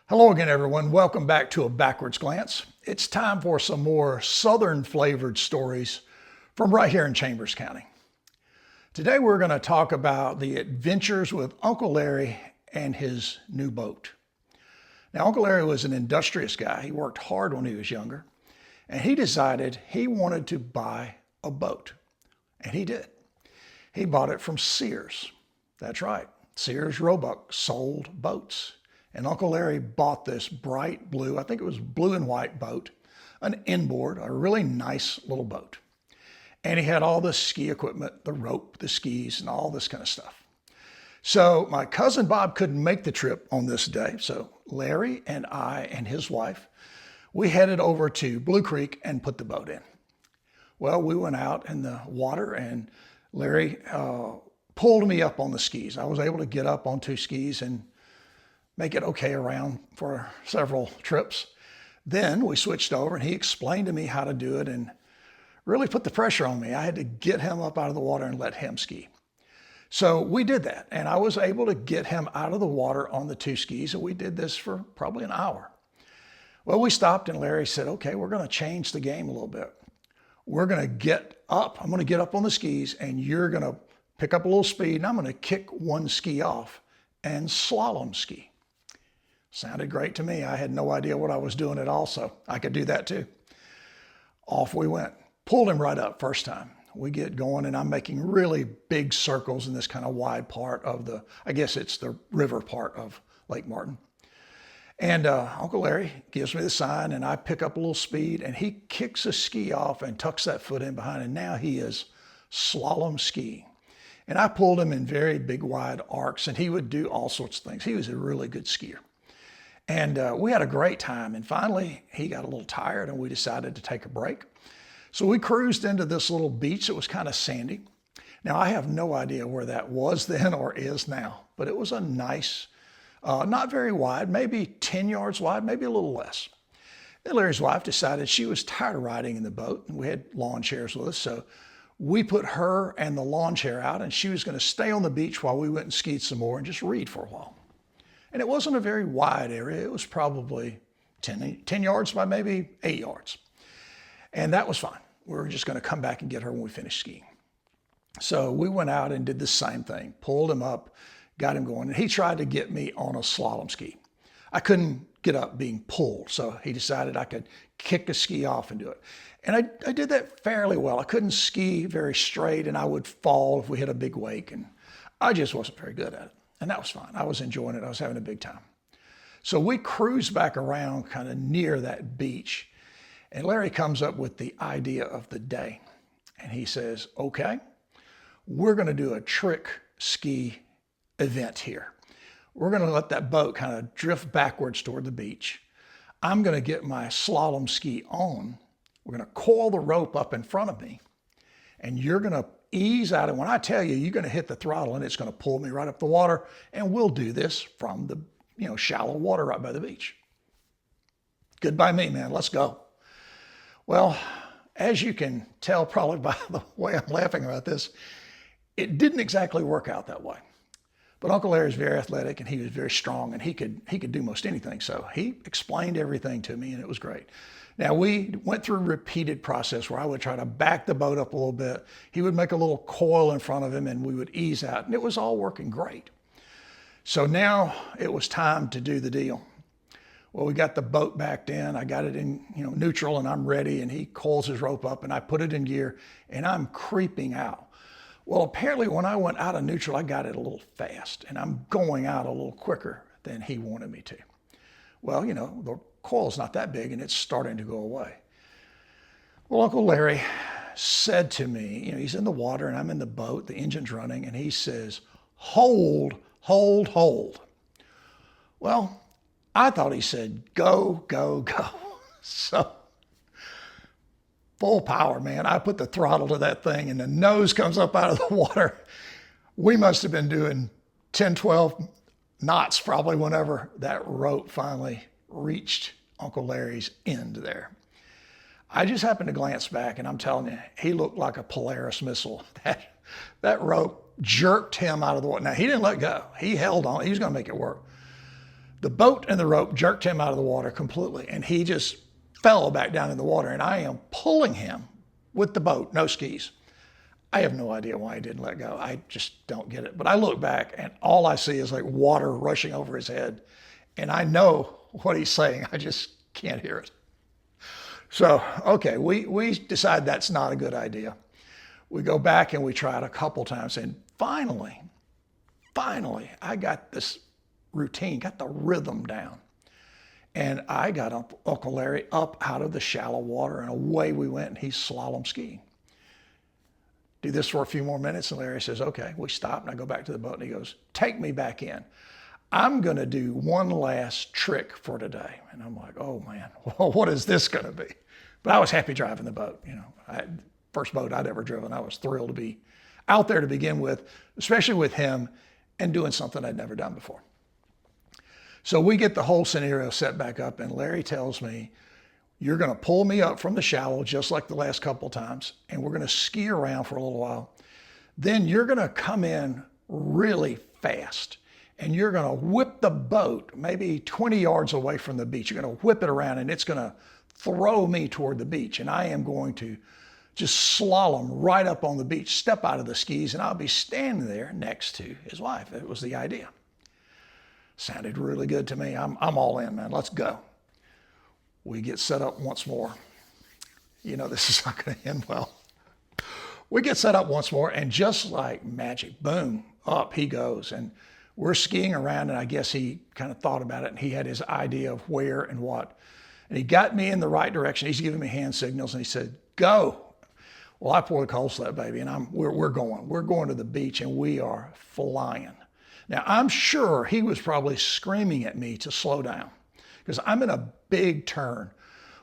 Hello again, everyone. Welcome back to A Backwards Glance. It's time for some more Southern flavored stories from right here in Chambers County. Today, we're going to talk about the adventures with Uncle Larry and his new boat. Now, Uncle Larry was an industrious guy. He worked hard when he was younger, and he decided he wanted to buy a boat. And he did. He bought it from Sears. That's right. Sears Roebuck sold boats. And Uncle Larry bought this bright blue, I think it was blue and white boat, an inboard, a really nice little boat. And he had all the ski equipment, the rope, the skis, and all this kind of stuff. So my cousin Bob couldn't make the trip on this day. So Larry and I and his wife, we headed over to Blue Creek and put the boat in. Well, we went out in the water and Larry pulled me up on the skis. I was able to get up on two skis and make it okay around for several trips. Then we switched over and he explained to me how to do it and really put the pressure on me. I had to get him up out of the water and let him ski. So we did that and I was able to get him out of the water on the two skis, and we did this for probably an hour. Well, we stopped and Larry said, okay, we're going to change the game a little bit. We're going to get up. I'm going to get up on the skis and you're going to pick up a little speed and I'm going to kick one ski off and slalom ski. Sounded great to me. I had no idea what I was doing at all, so I could do that too. Off we went. Pulled him right up first time. We get going and I'm making really big circles in this kind of wide part of I guess it's the river part of Lake Martin. And Uncle Larry gives me the sign and I pick up a little speed and he kicks a ski off and tucks that foot in behind, and now he is slalom skiing. And I pulled him in very big wide arcs and he would do all sorts of things. He was a really good skier. And we had a great time. And finally, he got a little tired and we decided to take a break. So we cruised into this little beach that was kind of sandy. Now, I have no idea where that was then or is now, but it was a nice, not very wide, maybe 10 yards wide, maybe a little less. Then Larry's wife decided she was tired of riding in the boat, and we had lawn chairs with us. So we put her and the lawn chair out, and she was going to stay on the beach while we went and skied some more and just read for a while. And it wasn't a very wide area. It was probably 10 yards by maybe 8 yards. And that was fine. We were just going to come back and get her when we finished skiing. So we went out and did the same thing, pulled him up, got him going. And he tried to get me on a slalom ski. I couldn't get up being pulled. So he decided I could kick a ski off and do it. And I did that fairly well. I couldn't ski very straight and I would fall if we hit a big wake. And I just wasn't very good at it. And that was fine. I was enjoying it. I was having a big time. So we cruised back around kind of near that beach. And Larry comes up with the idea of the day. And he says, okay, we're going to do a trick ski event here. We're going to let that boat kind of drift backwards toward the beach. I'm going to get my slalom ski on. We're going to coil the rope up in front of me. And you're going to ease out. And when I tell you, you're going to hit the throttle and it's going to pull me right up the water. And we'll do this from the shallow water right by the beach. Good by me, man. Let's go. Well, as you can tell probably by the way I'm laughing about this, it didn't exactly work out that way. But Uncle Larry is very athletic and he was very strong and he could do most anything. So he explained everything to me and it was great. Now, we went through a repeated process where I would try to back the boat up a little bit. He would make a little coil in front of him and we would ease out, and it was all working great. So now it was time to do the deal. Well, we got the boat backed in. I got it in neutral and I'm ready, and he coils his rope up and I put it in gear and I'm creeping out. Well, apparently when I went out of neutral, I got it a little fast and I'm going out a little quicker than he wanted me to. Well, the coil's not that big and it's starting to go away. Well, Uncle Larry said to me, he's in the water and I'm in the boat, the engine's running, and he says, hold, hold, hold. Well, I thought he said, go, go, go. So full power, man. I put the throttle to that thing and the nose comes up out of the water. We must have been doing 10, 12 knots probably whenever that rope finally reached Uncle Larry's end there. I just happened to glance back and I'm telling you, he looked like a Polaris missile. That rope jerked him out of the water. Now, he didn't let go. He held on. He was going to make it work. The boat and the rope jerked him out of the water completely, and he just fell back down in the water. And I am pulling him with the boat, no skis. I have no idea why he didn't let go. I just don't get it. But I look back, and all I see is like water rushing over his head. And I know what he's saying. I just can't hear it. So, okay, we decide that's not a good idea. We go back and we try it a couple times. And finally, I got this routine, got the rhythm down. And I got Uncle Larry up out of the shallow water, and away we went, and he's slalom skiing. Do this for a few more minutes, and Larry says, okay. We stop, and I go back to the boat, and he goes, take me back in. I'm going to do one last trick for today. And I'm like, oh man, well, what is this going to be? But I was happy driving the boat. First boat I'd ever driven. I was thrilled to be out there to begin with, especially with him and doing something I'd never done before. So we get the whole scenario set back up, and Larry tells me, you're going to pull me up from the shallow just like the last couple times, and we're going to ski around for a little while. Then you're going to come in really fast, and you're going to whip the boat maybe 20 yards away from the beach. You're going to whip it around, and it's going to throw me toward the beach, and I am going to just slalom right up on the beach, step out of the skis, and I'll be standing there next to his wife. It was the idea. Sounded really good to me. I'm all in, man. Let's go. We get set up once more. This is not going to end well. We get set up once more, and just like magic, boom, up he goes. And we're skiing around, and I guess he kind of thought about it, and he had his idea of where and what. And he got me in the right direction. He's giving me hand signals, and he said, go. Well, I pour the cold slab, baby, and we're going. We're going to the beach, and we are flying. Now, I'm sure he was probably screaming at me to slow down because I'm in a big turn.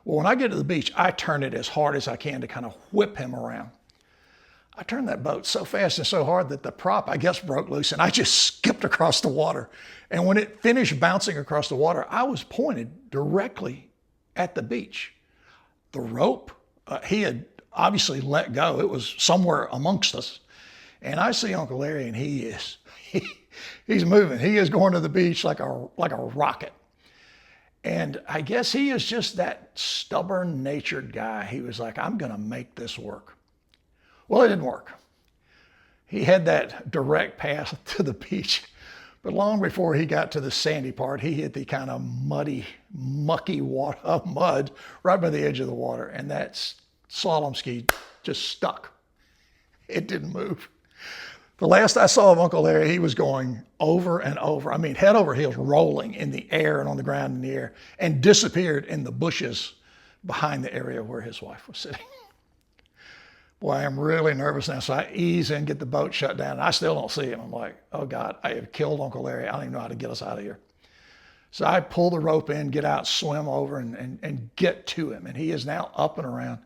Well, when I get to the beach, I turn it as hard as I can to kind of whip him around. I turned that boat so fast and so hard that the prop, I guess, broke loose, and I just skipped across the water. And when it finished bouncing across the water, I was pointed directly at the beach. The rope, he had obviously let go. It was somewhere amongst us. And I see Uncle Larry, and he's moving. He is going to the beach like a rocket. And I guess he is just that stubborn-natured guy. He was like, I'm going to make this work. Well, it didn't work. He had that direct path to the beach. But long before he got to the sandy part, he hit the kind of muddy, mucky mud right by the edge of the water. And that slalom ski just stuck. It didn't move. The last I saw of Uncle Larry, he was going over and over. I mean, head over heels, rolling in the air and on the ground in the air, and disappeared in the bushes behind the area where his wife was sitting. Boy, I am really nervous now. So I ease in, get the boat shut down, and I still don't see him. I'm like, oh God, I have killed Uncle Larry. I don't even know how to get us out of here. So I pull the rope in, get out, swim over, and get to him. And he is now up and around.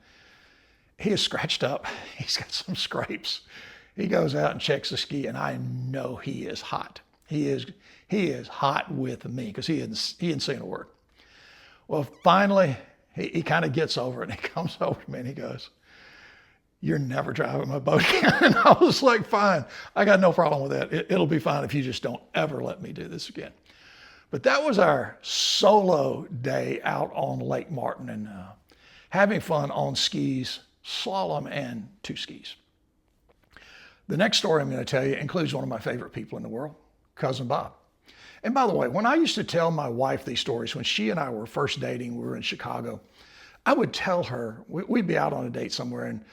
He is scratched up. He's got some scrapes. He goes out and checks the ski, and I know he is hot. He is hot with me because he hadn't seen a word. Well, finally, he kind of gets over it, and he comes over to me, and he goes, you're never driving my boat again. And I was like, fine. I got no problem with that. It'll be fine if you just don't ever let me do this again. But that was our solo day out on Lake Martin and having fun on skis, slalom, and two skis. The next story I'm going to tell you includes one of my favorite people in the world, Cousin Bob. And by the way, when I used to tell my wife these stories, when she and I were first dating, we were in Chicago, I would tell her, we'd be out on a date somewhere and,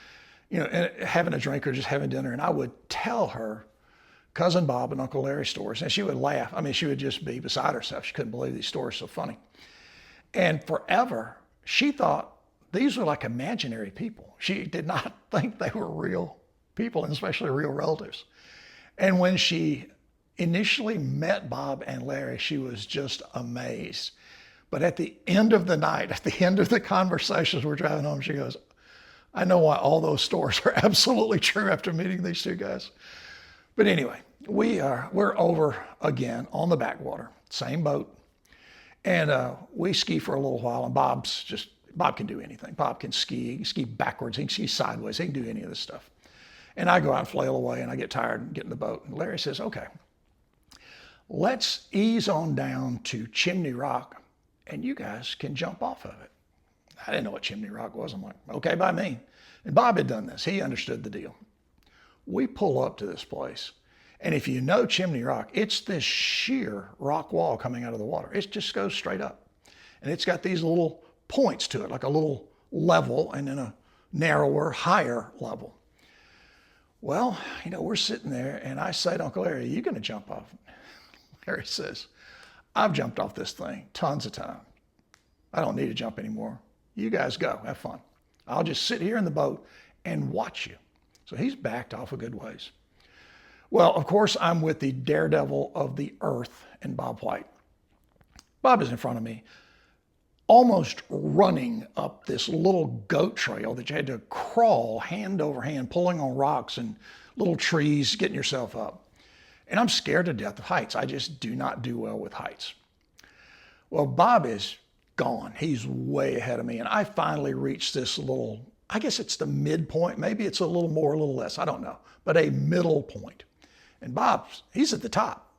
having a drink or just having dinner, and I would tell her Cousin Bob and Uncle Larry stories, and she would laugh. I mean, she would just be beside herself. She couldn't believe these stories so funny. And forever, she thought these were like imaginary people. She did not think they were real people, and especially real relatives. And when she initially met Bob and Larry, she was just amazed. But at the end of the night, at the end of the conversations we're driving home, she goes, I know why all those stories are absolutely true after meeting these two guys. But anyway, we're over again on the Backwater, same boat. And we ski for a little while, and Bob can do anything. Bob can ski. He can ski backwards. He can ski sideways. He can do any of this stuff. And I go out and flail away, and I get tired and get in the boat. And Larry says, okay, Let's ease on down to Chimney Rock and you guys can jump off of it. I didn't know what Chimney Rock was. I'm like, okay by me. And Bob had done this. He understood the deal. We pull up to this place. And if you know Chimney Rock, it's this sheer rock wall coming out of the water. It just goes straight up. And it's got these little points to it, like a little level and then a narrower, higher level. Well, we're sitting there and I say to Uncle Larry, are you going to jump off? Larry says, I've jumped off this thing tons of time. I don't need to jump anymore. You guys go, have fun. I'll just sit here in the boat and watch you. So he's backed off a good ways. Well, of course, I'm with the daredevil of the earth and Bob White. Bob is in front of me, almost running up this little goat trail that you had to crawl hand over hand, pulling on rocks and little trees, getting yourself up. And I'm scared to death of heights. I just do not do well with heights. Well, Bob is gone. He's way ahead of me. And I finally reached this little, I guess it's the midpoint. Maybe it's a little more, a little less. I don't know, but a middle point. And Bob, he's at the top.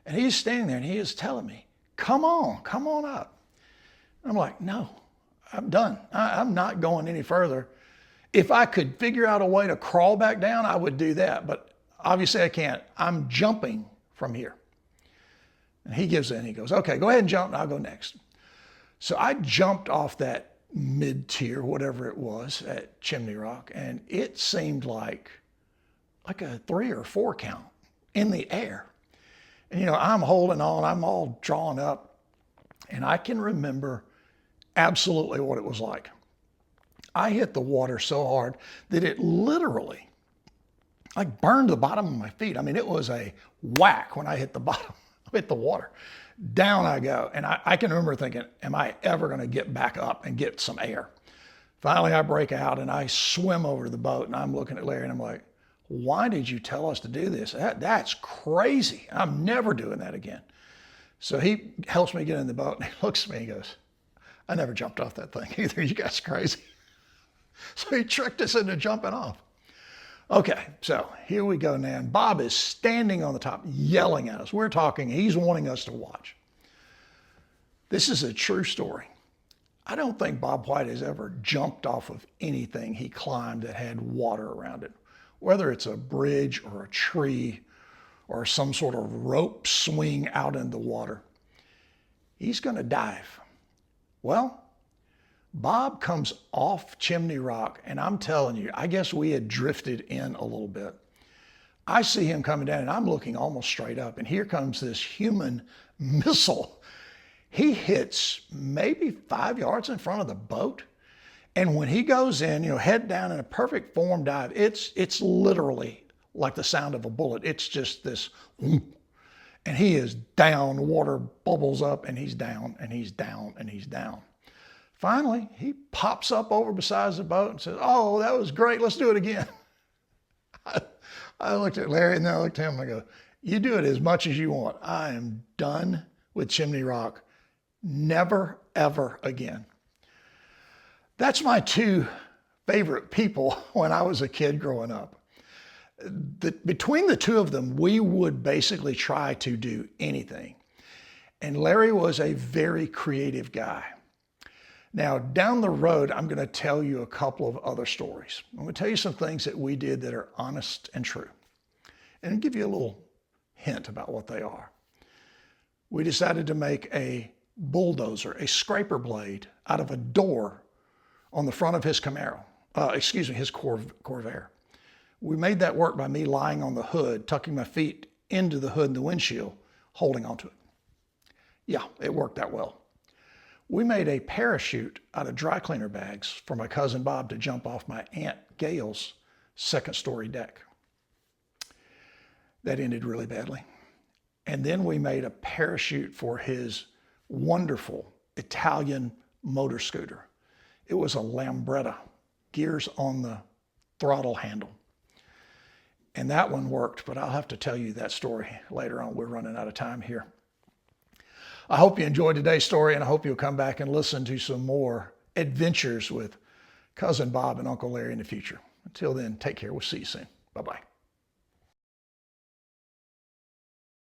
And he's standing there and he is telling me, come on up. And I'm like, no, I'm done. I'm not going any further. If I could figure out a way to crawl back down, I would do that. But obviously I can't. I'm jumping from here. And he gives in. He goes, okay, go ahead and jump and I'll go next. So I jumped off that mid-tier, whatever it was, at Chimney Rock. And it seemed like a 3 or 4 count in the air. And I'm holding on. I'm all drawn up. And I can remember absolutely what it was like. I hit the water so hard that it literally burned the bottom of my feet. I mean, it was a whack when I hit the bottom, hit the water. Down I go. And I can remember thinking, am I ever going to get back up and get some air? Finally, I break out and I swim over to the boat and I'm looking at Larry and I'm like, why did you tell us to do this? That's crazy. I'm never doing that again. So he helps me get in the boat and he looks at me and he goes, I never jumped off that thing either. You guys crazy. So he tricked us into jumping off. Okay, so here we go now. And Bob is standing on the top yelling at us. We're talking. He's wanting us to watch. This is a true story. I don't think Bob White has ever jumped off of anything he climbed that had water around it, whether it's a bridge or a tree or some sort of rope swing out in the water. He's going to dive. Well, Bob comes off Chimney Rock, and I'm telling you, I guess we had drifted in a little bit. I see him coming down, and I'm looking almost straight up, and here comes this human missile. He hits maybe 5 yards in front of the boat, and when he goes in, head down in a perfect form dive, it's literally like the sound of a bullet. It's just this, and he is down, water bubbles up, and he's down, and he's down, and he's down. Finally, he pops up over beside the boat and says, oh, that was great. Let's do it again. I looked at Larry and then I looked at him and I go, you do it as much as you want. I am done with Chimney Rock. Never, ever again. That's my 2 favorite people when I was a kid growing up. Between the 2 of them, we would basically try to do anything. And Larry was a very creative guy. Now, down the road, I'm going to tell you a couple of other stories. I'm going to tell you some things that we did that are honest and true, and give you a little hint about what they are. We decided to make a bulldozer, a scraper blade, out of a door on the front of his Camaro, his Corvair. We made that work by me lying on the hood, tucking my feet into the hood and the windshield, holding onto it. Yeah, it worked that well. We made a parachute out of dry cleaner bags for my cousin Bob to jump off my Aunt Gail's 2nd-story deck. That ended really badly. And then we made a parachute for his wonderful Italian motor scooter. It was a Lambretta, gears on the throttle handle. And that one worked, but I'll have to tell you that story later on. We're running out of time here. I hope you enjoyed today's story, and I hope you'll come back and listen to some more adventures with Cousin Bob and Uncle Larry in the future. Until then, take care. We'll see you soon. Bye-bye.